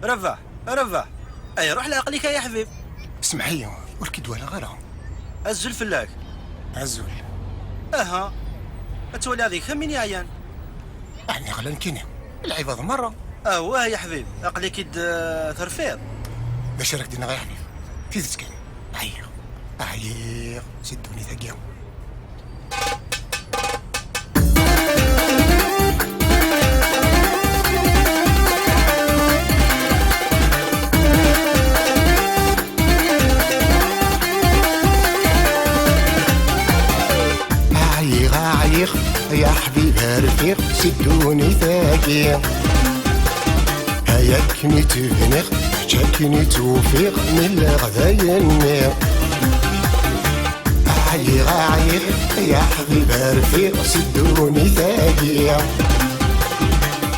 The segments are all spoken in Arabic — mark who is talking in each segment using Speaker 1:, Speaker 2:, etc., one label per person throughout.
Speaker 1: رفع رفع. اي روح لعقلك يا حبيب.
Speaker 2: اسمعي ولكي ولا غيرها.
Speaker 1: أزل فلاك.
Speaker 2: عزول.
Speaker 1: اها. تولي هذيك من يعيان.
Speaker 2: احنا غلا نكيني العباد مرة.
Speaker 1: واه يا حبيب عقلك ترفيض.
Speaker 2: باش راك دينا غير حبيب في تسكن. عيق سدوني ثقيهم. عيق يا حبيب رفيق سدوني ثقيهم. هياكني تفنخ جاكني توفيق من الغذايا النير. عيق يا حبيب رفيق سدوني ثاقية.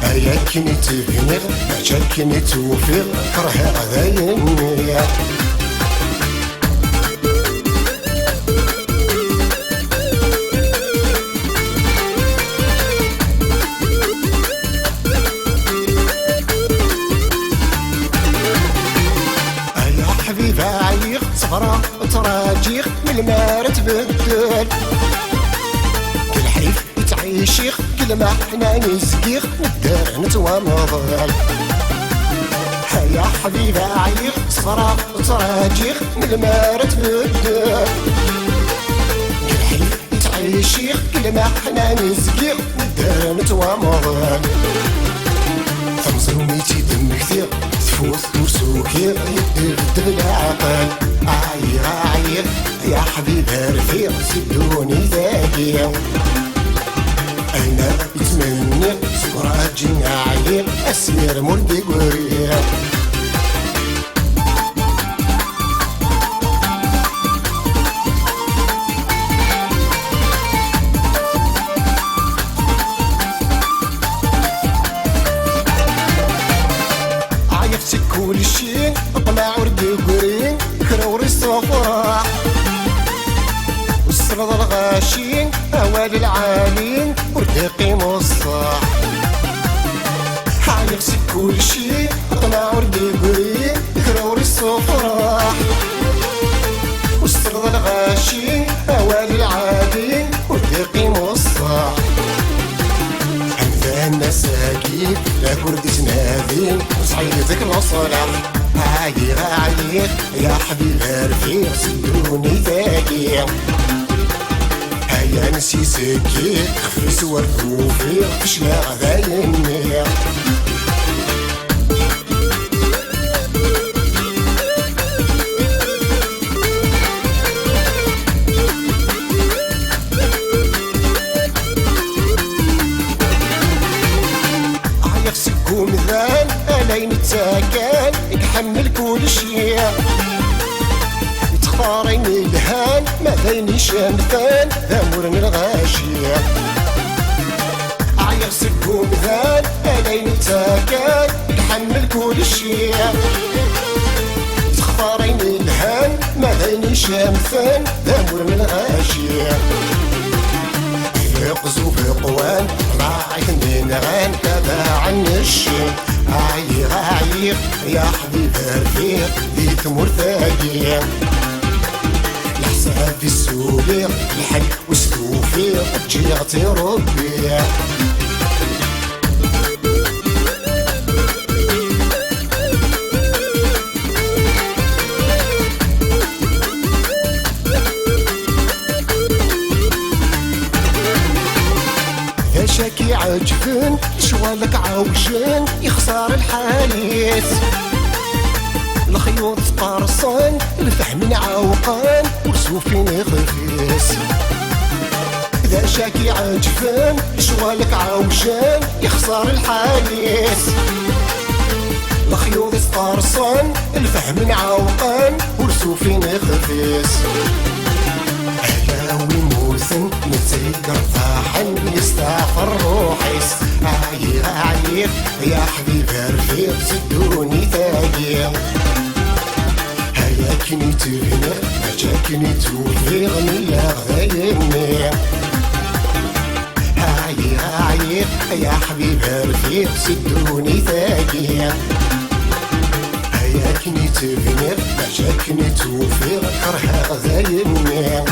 Speaker 2: هياكني تفنخ جاكني توفيق كره غذايا النير. صغرى تراجيخ من المار تبدل. كل حريف يتعيشيخ كل ما حنا نزقيخ ندار نتوامضل. هيا حبيبة عيق صغرى تراجيخ من المار تبدل. كل حريف يتعيشيخ كل ما حنا نزقيخ ندار نتوامضل. تمزروميتي دم كثير تفوت ورسوكير يبدل العقل. عيق يا حبيب رفيق سدوني ثاقية. أنا يتمنى سكرات جينا عيق أسير مردي قريب. عيفتك كل شي طلع وردي قريب كروري صفراء. والسرد الغاشين هوال العالين وردقي مصاح. حيغسك كل شي طلع وردي قريب كروري صفراء. والسرد الغاشين هوال العالين وردقي مصاح. الناس اكيد لا كردي تنادين وصعيدك الصلاح. عيق يا حبيب رفيق سدوني ثاقية. هيا نسي سكيت خفي سوار توفيق فشلا غذايا النير. سكو مذان ألين التاكان يحمل كل شي. يتخاريني الهان ما بيني شمثان ذامور من الغاشية. عيق سكو مذان ألين التاكان يحمل كل شي. يتخاريني الهان ما بيني شمثان ذامور من الغاشية. فيق زوف قوان راعيك ندينغان تبع النشي. عيق يا حبيب رفيق ذي ثمور ثاقية. الحساب في السوبيق الحق والستوفيق تجيغتي ربي. شاكي عجفن شوالك عوجن يخسر الحاليس. الخيوط قارصان الفحم عوقان ورسوفين خفيس. إذا شاكي عجفن شوالك عوجن يخسر الحاليس. الخيوط قارصان الفحم عوقان ورسوفين خفيس. ويموسن نتذكر فاحن يستغفر روحيس. عيق يا حبيب رفيق سدوني ثاقية. هياكني تفنخ جاكني توفيق من الغذايا النير. عيق يا حبيب رفيق سدوني ثاقية. شاكني تبني ما شاكني توفي كرهها ذايمني